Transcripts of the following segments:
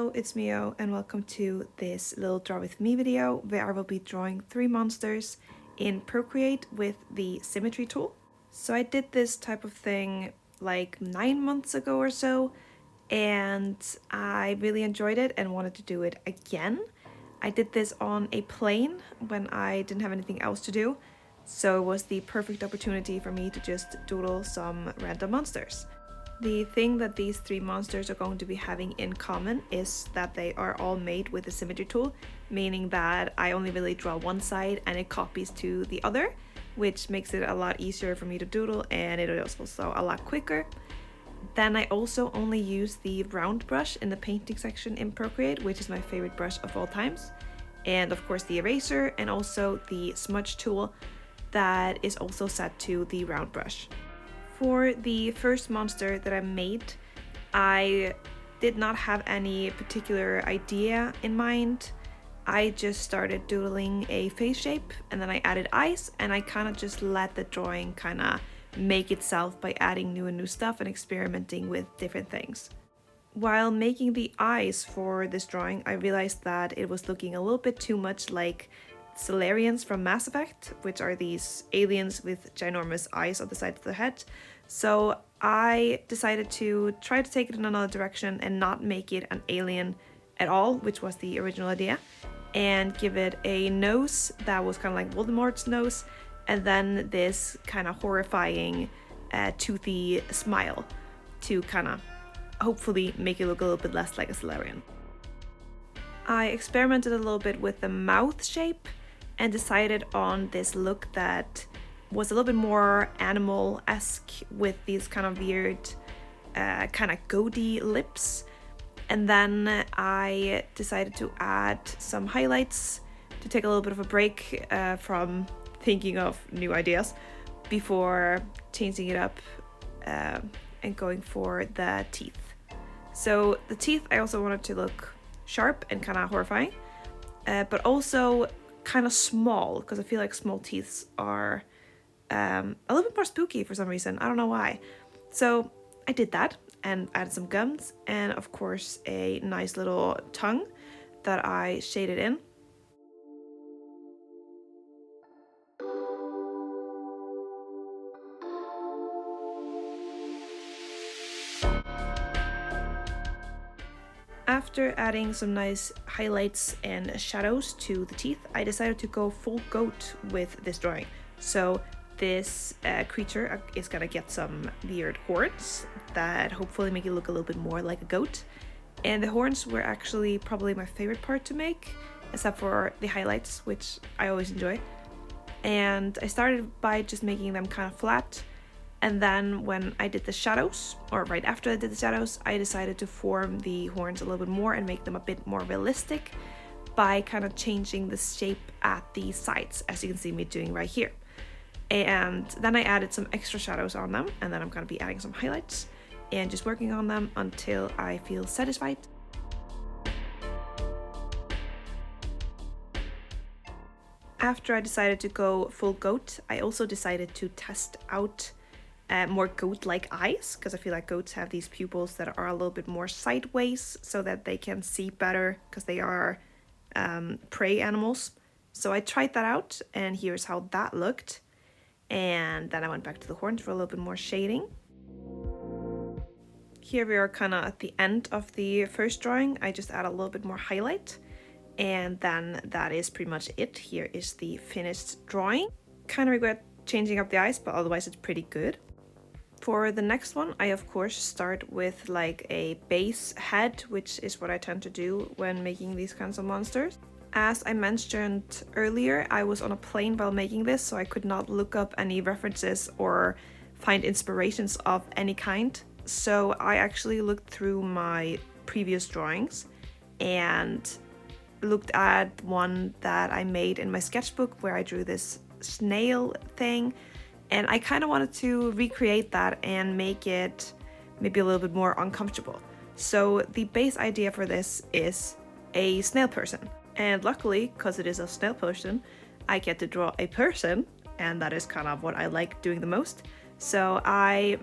Hello, it's Mio and welcome to this little draw with me video where I will be drawing 3 monsters in Procreate with the symmetry tool. So I did this type of thing like 9 months ago or so, and I really enjoyed it and wanted to do it again. I did this on a plane when I didn't have anything else to do, so it was the perfect opportunity for me to just doodle some random monsters. The thing that these 3 monsters are going to be having in common is that they are all made with the symmetry tool, meaning that I only really draw one side and it copies to the other, which makes it a lot easier for me to doodle, and it is also a lot quicker. Then I also only use the round brush in the painting section in Procreate, which is my favorite brush of all times, and of course the eraser, and also the smudge tool that is also set to the round brush. For the first monster that I made, I did not have any particular idea in mind. I just started doodling a face shape and then I added eyes, and I kind of just let the drawing kind of make itself by adding new stuff and experimenting with different things. While making the eyes for this drawing, I realized that it was looking a little bit too much like Solarians from Mass Effect, which are these aliens with ginormous eyes on the side of their head. So I decided to try to take it in another direction and not make it an alien at all, which was the original idea, and give it a nose that was kind of like Voldemort's nose, and then this kind of horrifying toothy smile to kind of hopefully make it look a little bit less like a Solarian. I experimented a little bit with the mouth shape and decided on this look that was a little bit more animal-esque with these kind of weird kind of goaty lips. And then I decided to add some highlights to take a little bit of a break from thinking of new ideas before changing it up and going for the teeth. So the teeth I also wanted to look sharp and kind of horrifying, but also kind of small, because I feel like small teeth are a little bit more spooky for some reason. I don't know why. So I did that and added some gums and of course a nice little tongue that I shaded in. After adding some nice highlights and shadows to the teeth, I decided to go full goat with this drawing. So this creature is gonna get some weird horns that hopefully make it look a little bit more like a goat. And the horns were actually probably my favorite part to make, except for the highlights, which I always enjoy. And I started by just making them kind of flat. And then when I did the shadows, or right after I did the shadows, I decided to form the horns a little bit more and make them a bit more realistic by kind of changing the shape at the sides, as you can see me doing right here. And then I added some extra shadows on them, and then I'm going to be adding some highlights and just working on them until I feel satisfied. After I decided to go full goat, I also decided to test out more goat-like eyes, because I feel like goats have these pupils that are a little bit more sideways so that they can see better, because they are prey animals. So I tried that out, and here's how that looked. And then I went back to the horns for a little bit more shading. Here we are kind of at the end of the first drawing. I just add a little bit more highlight, and then that is pretty much it. Here is the finished drawing. Kind of regret changing up the eyes, but otherwise it's pretty good. For the next one, I of course start with like a base head, which is what I tend to do when making these kinds of monsters. As I mentioned earlier, I was on a plane while making this, so I could not look up any references or find inspirations of any kind. So I actually looked through my previous drawings and looked at one that I made in my sketchbook where I drew this snail thing, and I kind of wanted to recreate that and make it maybe a little bit more uncomfortable. So the base idea for this is a snail person. And luckily, because it is a snail person, I get to draw a person, and that is kind of what I like doing the most. So I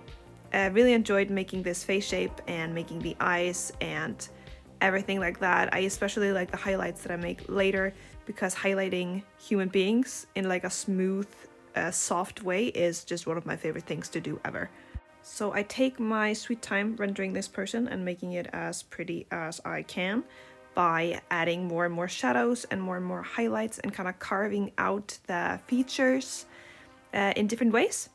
really enjoyed making this face shape and making the eyes and everything like that. I especially like the highlights that I make later, because highlighting human beings in like a smooth, soft way is just one of my favorite things to do ever. So I take my sweet time rendering this person and making it as pretty as I can by adding more and more shadows and more highlights and kind of carving out the features in different ways.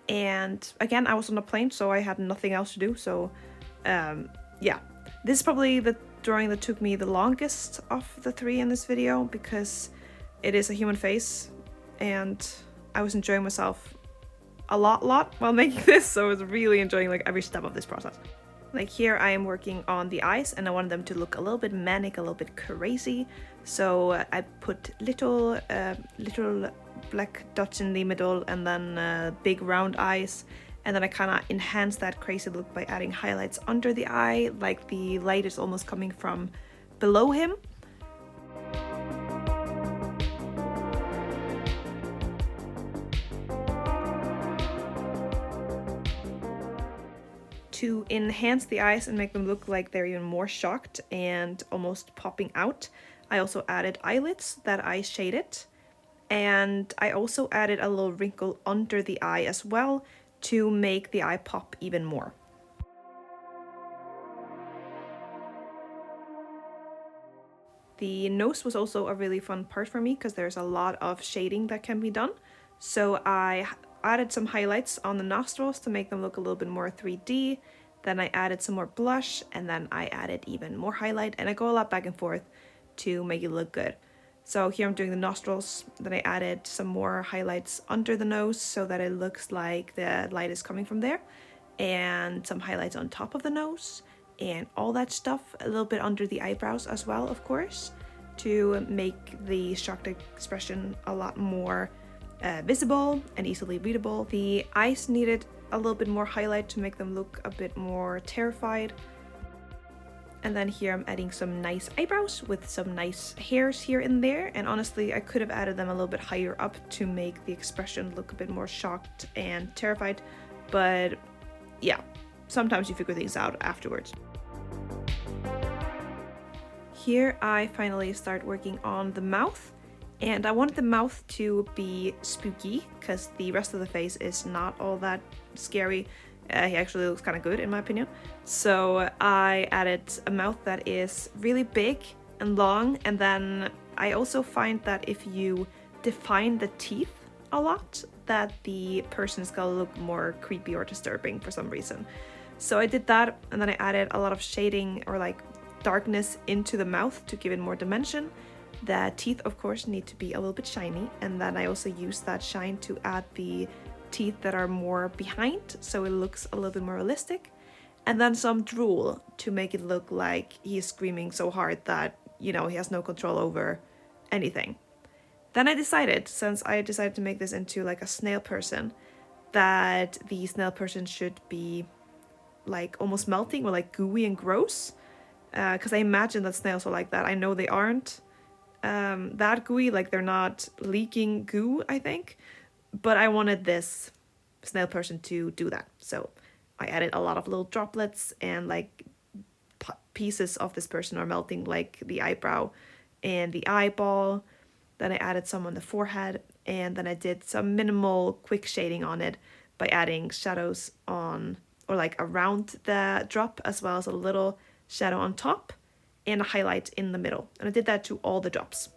And again, I was on a plane, so I had nothing else to do. So yeah, this is probably the drawing that took me the longest of the three in this video, because it is a human face and I was enjoying myself a lot while making this, so I was really enjoying like every step of this process. Like here I am working on the eyes and I wanted them to look a little bit manic, a little bit crazy. So I put little black dots in the middle and then big round eyes. And then I kind of enhance that crazy look by adding highlights under the eye, like the light is almost coming from below him. To enhance the eyes and make them look like they're even more shocked and almost popping out, I also added eyelids that I shaded. And I also added a little wrinkle under the eye as well to make the eye pop even more. The nose was also a really fun part for me because there's a lot of shading that can be done. So I added some highlights on the nostrils to make them look a little bit more 3D. Then I added some more blush, and then I added even more highlight, and I go a lot back and forth to make it look good. So here I'm doing the nostrils, then I added some more highlights under the nose so that it looks like the light is coming from there, and some highlights on top of the nose, and all that stuff, a little bit under the eyebrows as well, of course, to make the shocked expression a lot more visible and easily readable. The eyes needed a little bit more highlight to make them look a bit more terrified. And then here I'm adding some nice eyebrows with some nice hairs here and there. And honestly, I could have added them a little bit higher up to make the expression look a bit more shocked and terrified. But yeah, sometimes you figure things out afterwards. Here I finally start working on the mouth. And I wanted the mouth to be spooky because the rest of the face is not all that scary. He actually looks kind of good in my opinion. So I added a mouth that is really big and long, and then I also find that if you define the teeth a lot, that the person's gonna look more creepy or disturbing for some reason. So I did that, and then I added a lot of shading or like darkness into the mouth to give it more dimension. The teeth, of course, need to be a little bit shiny, and then I also use that shine to add the teeth that are more behind, so it looks a little bit more realistic. And then some drool to make it look like he's screaming so hard that, you know, he has no control over anything. Then I decided, since I decided to make this into like a snail person, that the snail person should be like almost melting or like gooey and gross. Because I imagine that snails are like that. I know they aren't that gooey, like they're not leaking goo, I think, but I wanted this snail person to do that. So I added a lot of little droplets, and like pieces of this person are melting, like the eyebrow and the eyeball. Then I added some on the forehead, and then I did some minimal quick shading on it by adding shadows on or like around the drop, as well as a little shadow on top and a highlight in the middle. And I did that to all the drops.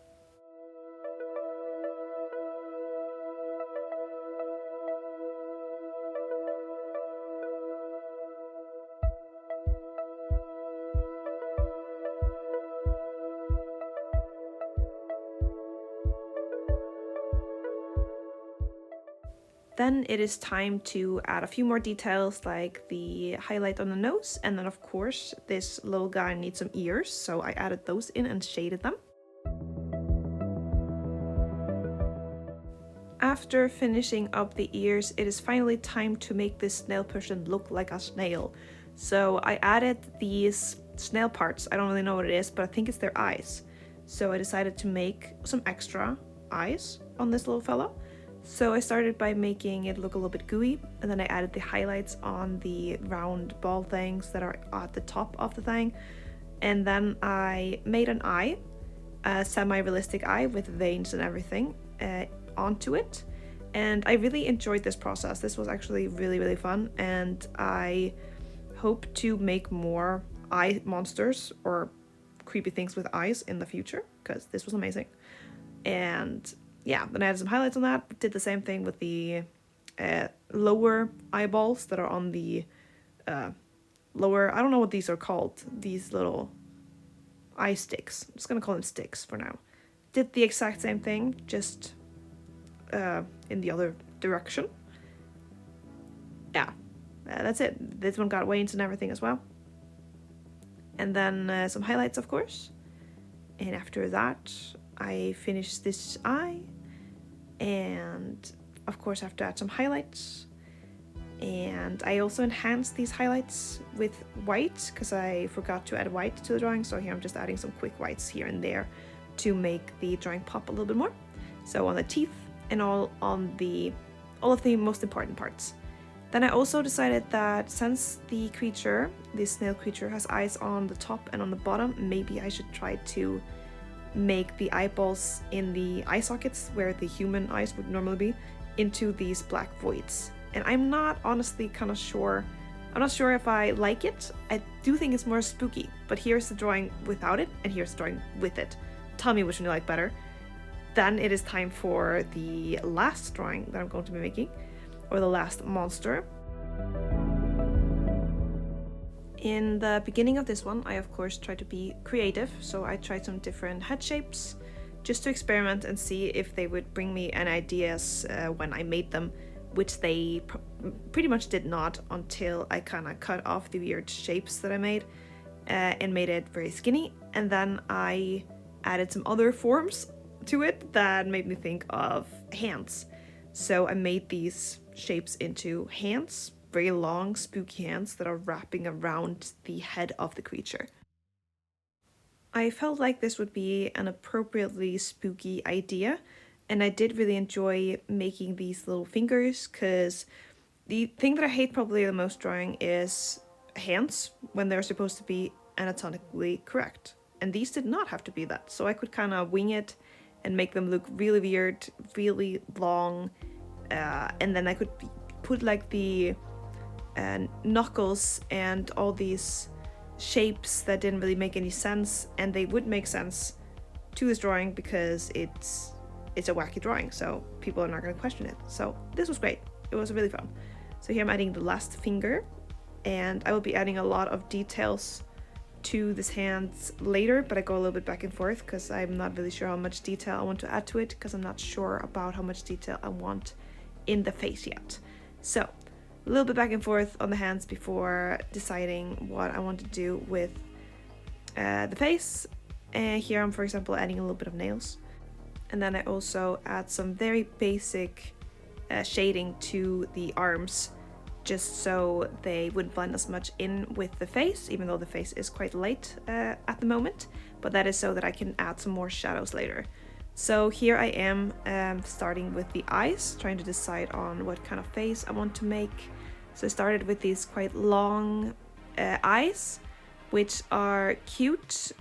Then it is time to add a few more details, like the highlight on the nose, and then of course this little guy needs some ears, so I added those in and shaded them. After finishing up the ears, it is finally time to make this snail person look like a snail. So I added these snail parts. I don't really know what it is, but I think it's their eyes. So I decided to make some extra eyes on this little fella. So I started by making it look a little bit gooey, and then I added the highlights on the round ball things that are at the top of the thing. And then I made an eye, a semi-realistic eye with veins and everything onto it. And I really enjoyed this process. This was actually really, really fun. And I hope to make more eye monsters or creepy things with eyes in the future, because this was amazing. And yeah, then I added some highlights on that. Did the same thing with the lower eyeballs that are on the lower, I don't know what these are called, these little eye sticks. I'm just gonna call them sticks for now. Did the exact same thing, just in the other direction. Yeah, that's it. This one got veins and everything as well. And then some highlights, of course. And after that, I finished this eye. And of course, I have to add some highlights. And I also enhanced these highlights with white, because I forgot to add white to the drawing. So here I'm just adding some quick whites here and there to make the drawing pop a little bit more. So on the teeth and all of the most important parts. Then I also decided that since the creature, this snail creature, has eyes on the top and on the bottom, maybe I should try to make the eyeballs in the eye sockets, where the human eyes would normally be, into these black voids. And I'm not honestly kind of sure, I'm not sure if I like it. I do think it's more spooky, but here's the drawing without it, and here's the drawing with it. Tell me which one you like better. Then it is time for the last drawing that I'm going to be making, or the last monster. In the beginning of this one, I of course tried to be creative, so I tried some different head shapes just to experiment and see if they would bring me any ideas when I made them, which they pretty much did not, until I kind of cut off the weird shapes that I made and made it very skinny. And then I added some other forms to it that made me think of hands. So I made these shapes into hands, very long, spooky hands that are wrapping around the head of the creature. I felt like this would be an appropriately spooky idea, and I did really enjoy making these little fingers, because the thing that I hate probably the most drawing is hands when they're supposed to be anatomically correct. And these did not have to be that, so I could kind of wing it and make them look really weird, really long, and then I could put like the knuckles and all these shapes that didn't really make any sense, and they would make sense to this drawing because it's a wacky drawing, so people are not going to question it. So this was great. It was really fun. So here I'm adding the last finger, and I will be adding a lot of details to this hands later, but I go a little bit back and forth because I'm not really sure how much detail I want to add to it, because I'm not sure about how much detail I want in the face yet. So a little bit back and forth on the hands before deciding what I want to do with the face. And here I'm, for example, adding a little bit of nails. And then I also add some very basic shading to the arms, just so they wouldn't blend as much in with the face, even though the face is quite light at the moment. But that is so that I can add some more shadows later. So here I am starting with the eyes, trying to decide on what kind of face I want to make. So I started with these quite long eyes, which are cute.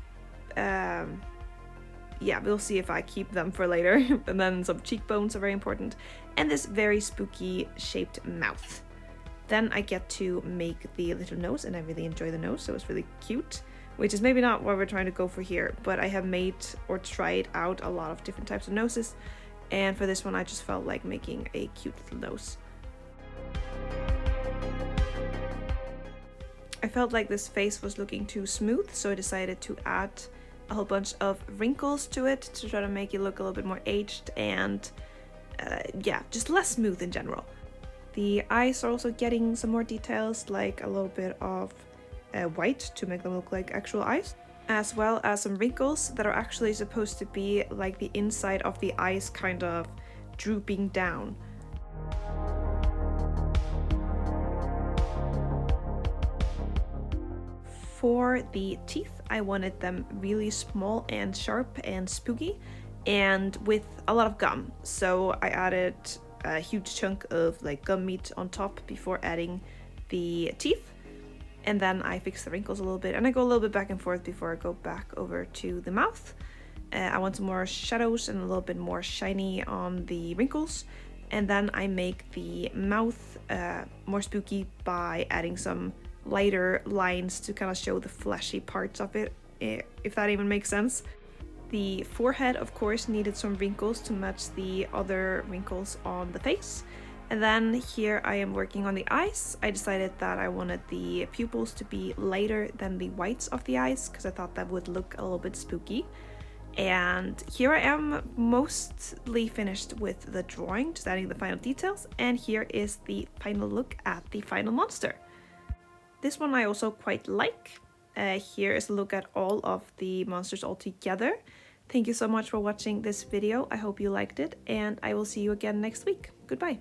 Yeah, we'll see if I keep them for later. And then some cheekbones are very important. And this very spooky shaped mouth. Then I get to make the little nose, and I really enjoy the nose, so it's really cute. Which is maybe not what we're trying to go for here, but I have made or tried out a lot of different types of noses. And for this one, I just felt like making a cute little nose. I felt like this face was looking too smooth, so I decided to add a whole bunch of wrinkles to it to try to make it look a little bit more aged and yeah, just less smooth in general. The eyes are also getting some more details, like a little bit of white to make them look like actual eyes, as well as some wrinkles that are actually supposed to be like the inside of the eyes kind of drooping down. For the teeth, I wanted them really small and sharp and spooky, and with a lot of gum. So I added a huge chunk of like gum meat on top before adding the teeth. and then I fix the wrinkles a little bit, and I go a little bit back and forth before I go back over to the mouth. I want some more shadows and a little bit more shiny on the wrinkles, and then I make the mouth more spooky by adding some lighter lines to kind of show the fleshy parts of it, if that even makes sense. The forehead, of course, needed some wrinkles to match the other wrinkles on the face. And then here I am working on the eyes. I decided that I wanted the pupils to be lighter than the whites of the eyes because I thought that would look a little bit spooky. And here I am mostly finished with the drawing, just adding the final details. And here is the final look at the final monster. This one I also quite like. Here is a look at all of the monsters all together. Thank you so much for watching this video. I hope you liked it, and I will see you again next week. Goodbye.